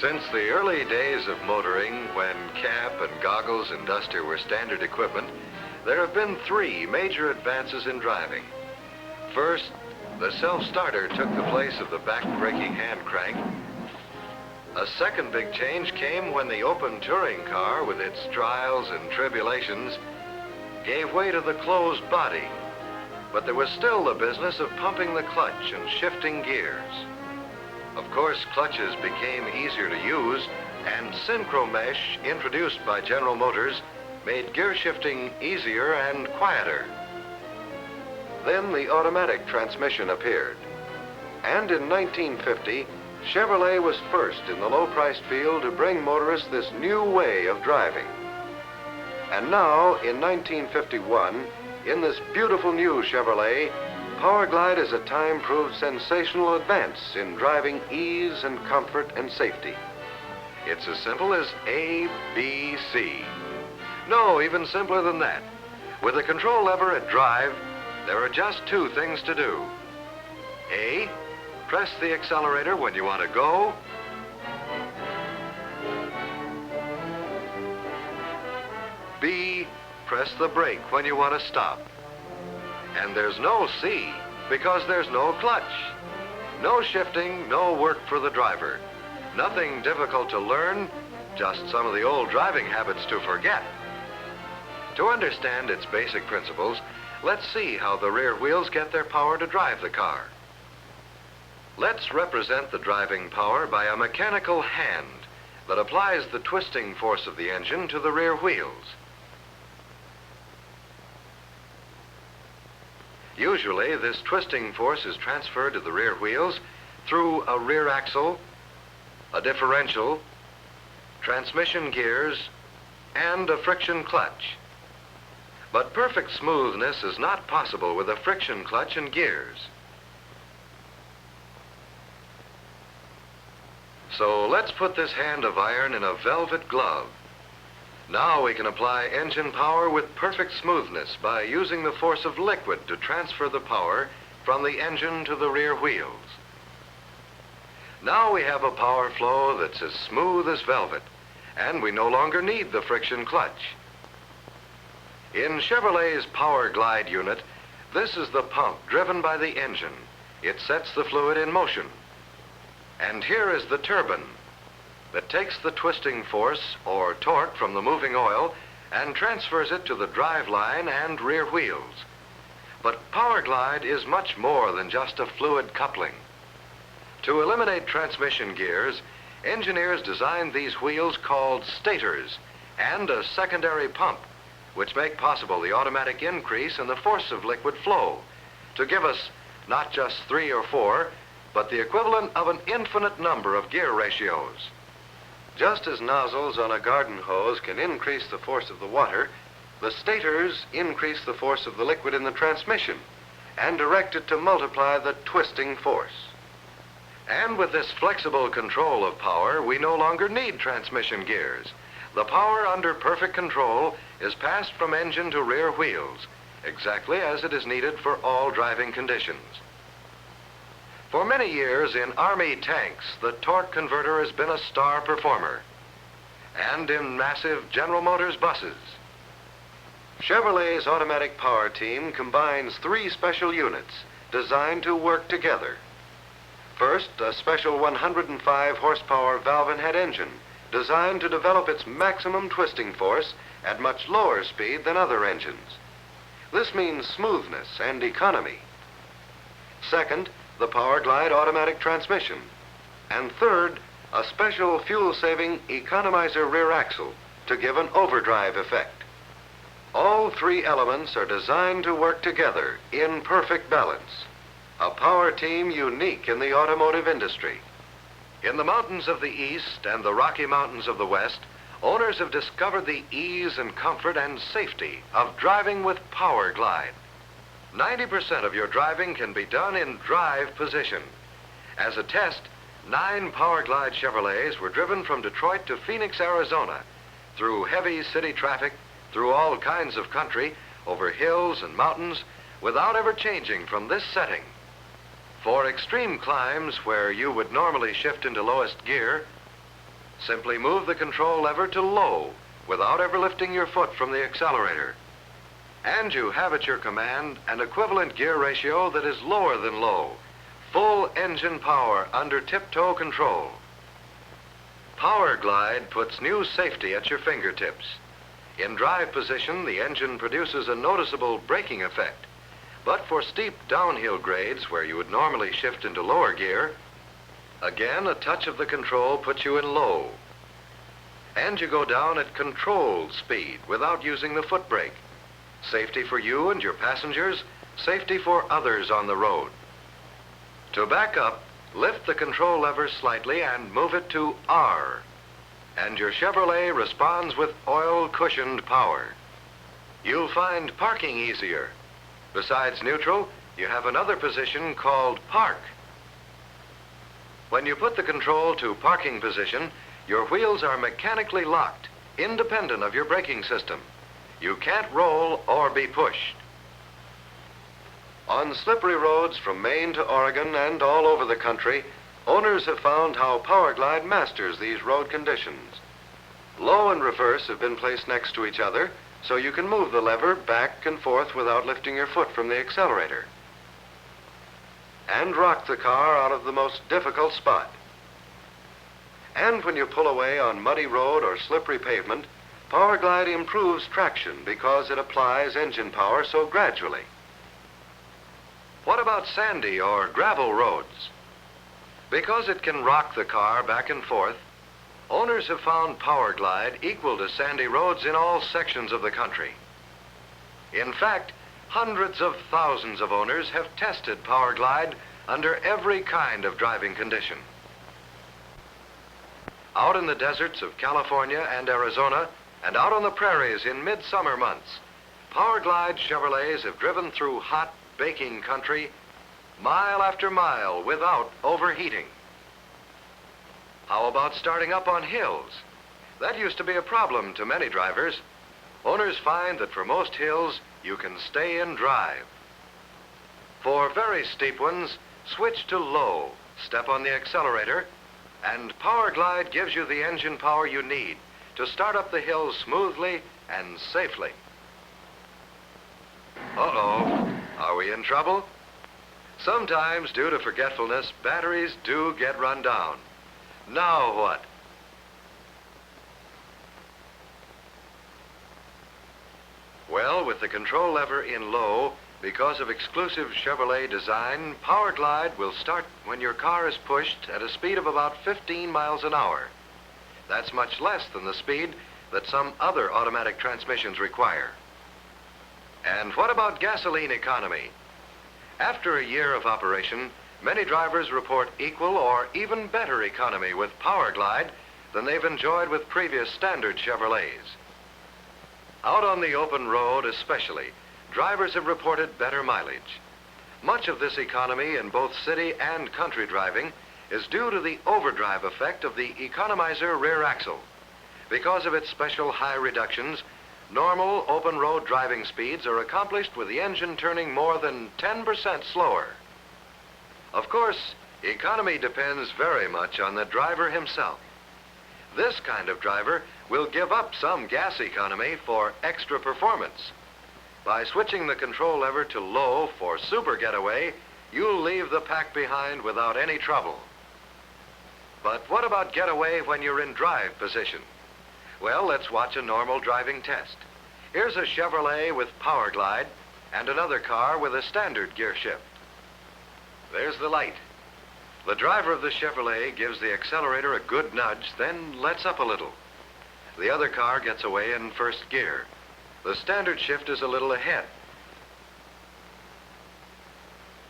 Since the early days of motoring, when cap and goggles and duster were standard equipment, there have been three major advances in driving. First, the self-starter took the place of the back-braking hand crank. A second big change came when the open touring car, with its trials and tribulations, gave way to the closed body. But there was still the business of pumping the clutch and shifting gears. Of course, clutches became easier to use, and synchro mesh, introduced by General Motors, made gear shifting easier and quieter. Then the automatic transmission appeared. And in 1950, Chevrolet was first in the low-priced field to bring motorists this new way of driving. And now, in 1951, in this beautiful new Chevrolet, Powerglide is a time-proved sensational advance in driving ease and comfort and safety. It's as simple as A, B, C. No, even simpler than that. With the control lever at drive, there are just two things to do. A, press the accelerator when you want to go. B, press the brake when you want to stop. And there's no C, because there's no clutch. No shifting, no work for the driver. Nothing difficult to learn, just some of the old driving habits to forget. To understand its basic principles, let's see how the rear wheels get their power to drive the car. Let's represent the driving power by a mechanical hand that applies the twisting force of the engine to the rear wheels. Usually, this twisting force is transferred to the rear wheels through a rear axle, a differential, transmission gears, and a friction clutch. But perfect smoothness is not possible with a friction clutch and gears. So let's put this hand of iron in a velvet glove. Now we can apply engine power with perfect smoothness by using the force of liquid to transfer the power from the engine to the rear wheels. Now we have a power flow that's as smooth as velvet, and we no longer need the friction clutch. In Chevrolet's Powerglide unit, this is the pump driven by the engine. It sets the fluid in motion. And here is the turbine that takes the twisting force or torque from the moving oil and transfers it to the drive line and rear wheels. But Powerglide is much more than just a fluid coupling. To eliminate transmission gears, engineers designed these wheels called stators and a secondary pump, which make possible the automatic increase in the force of liquid flow to give us not just 3 or 4, but the equivalent of an infinite number of gear ratios. Just as nozzles on a garden hose can increase the force of the water, the stators increase the force of the liquid in the transmission and direct it to multiply the twisting force. And with this flexible control of power, we no longer need transmission gears. The power under perfect control is passed from engine to rear wheels, exactly as it is needed for all driving conditions. For many years in Army tanks, the torque converter has been a star performer, and in massive General Motors buses. Chevrolet's automatic power team combines 3 special units designed to work together. First, a special 105 horsepower valve and head engine designed to develop its maximum twisting force at much lower speed than other engines. This means smoothness and economy. Second, the Powerglide automatic transmission. And third, a special fuel-saving economizer rear axle to give an overdrive effect. All 3 elements are designed to work together in perfect balance. A power team unique in the automotive industry. In the mountains of the East and the Rocky Mountains of the West, owners have discovered the ease and comfort and safety of driving with Powerglide. 90% of your driving can be done in drive position. As a test, 9 Powerglide Chevrolets were driven from Detroit to Phoenix, Arizona, through heavy city traffic, through all kinds of country, over hills and mountains, without ever changing from this setting. For extreme climbs where you would normally shift into lowest gear, Simply move the control lever to low without ever lifting your foot from the accelerator. And you have at your command an equivalent gear ratio that is lower than low, full engine power under tip-toe control. Power Glide puts new safety at your fingertips. In drive position, the engine produces a noticeable braking effect. But for steep downhill grades where you would normally shift into lower gear, again, a touch of the control puts you in low. And you go down at controlled speed without using the foot brake. Safety for you and your passengers, safety for others on the road. To back up, lift the control lever slightly and move it to R. And your Chevrolet responds with oil-cushioned power. You'll find parking easier. Besides neutral, you have another position called park. When you put the control to parking position, your wheels are mechanically locked, independent of your braking system. You can't roll or be pushed. On slippery roads from Maine to Oregon and all over the country, owners have found how Power Glide masters these road conditions. Low and reverse have been placed next to each other, so you can move the lever back and forth without lifting your foot from the accelerator. And rock the car out of the most difficult spot. And when you pull away on muddy road or slippery pavement, Power Glide improves traction because it applies engine power so gradually. What about sandy or gravel roads? Because it can rock the car back and forth, owners have found Power Glide equal to sandy roads in all sections of the country. In fact, hundreds of thousands of owners have tested Power Glide under every kind of driving condition. Out in the deserts of California and Arizona, and out on the prairies in midsummer months, Power Glide Chevrolets have driven through hot, baking country mile after mile without overheating. How about starting up on hills? That used to be a problem to many drivers. Owners find that for most hills, you can stay in drive. For very steep ones, switch to low, step on the accelerator, and Power Glide gives you the engine power you need to start up the hills smoothly and safely. Uh-oh, are we in trouble? Sometimes, due to forgetfulness, batteries do get run down. Now what? Well, with the control lever in low, because of exclusive Chevrolet design, Power Glide will start when your car is pushed at a speed of about 15 miles an hour. That's much less than the speed that some other automatic transmissions require. And what about gasoline economy? After a year of operation, many drivers report equal or even better economy with Power Glide than they've enjoyed with previous standard Chevrolets. Out on the open road especially, drivers have reported better mileage. Much of this economy in both city and country driving is due to the overdrive effect of the economizer rear axle. Because of its special high reductions, normal open road driving speeds are accomplished with the engine turning more than 10% slower. Of course, economy depends very much on the driver himself. This kind of driver will give up some gas economy for extra performance. By switching the control lever to low for super getaway, you'll leave the pack behind without any trouble. But what about getaway when you're in drive position? Well, let's watch a normal driving test. Here's a Chevrolet with Power Glide and another car with a standard gear shift. There's the light. The driver of the Chevrolet gives the accelerator a good nudge, then lets up a little. The other car gets away in first gear. The standard shift is a little ahead.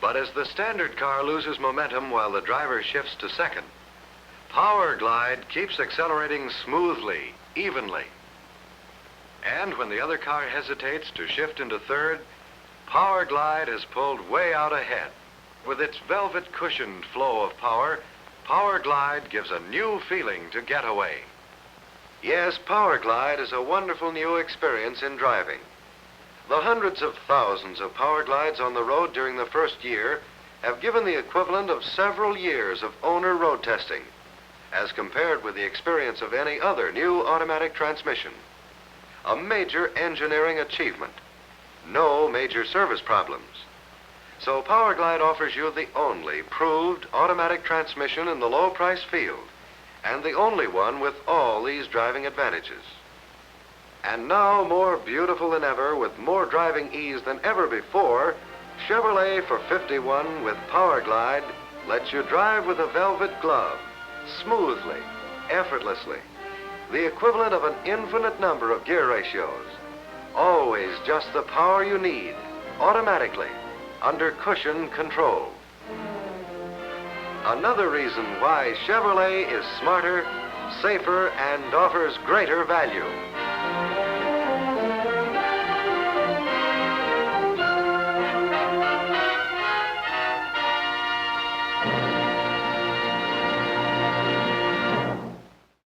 But as the standard car loses momentum while the driver shifts to second, Power Glide keeps accelerating smoothly, evenly. And when the other car hesitates to shift into third, Power Glide has pulled way out ahead. With its velvet cushioned flow of power, Power Glide gives a new feeling to getaway. Yes, Power Glide is a wonderful new experience in driving. The hundreds of thousands of Power Glides on the road during the first year have given the equivalent of several years of owner road testing. as compared with the experience of any other new automatic transmission. A major engineering achievement. No major service problems. So Power Glide offers you the only proved automatic transmission in the low price field, and the only one with all these driving advantages. And now, more beautiful than ever, with more driving ease than ever before, Chevrolet for 51 with Power Glide lets you drive with a velvet glove, smoothly, effortlessly, the equivalent of an infinite number of gear ratios. Always just the power you need, automatically, under cushion control. Another reason why Chevrolet is smarter, safer, and offers greater value.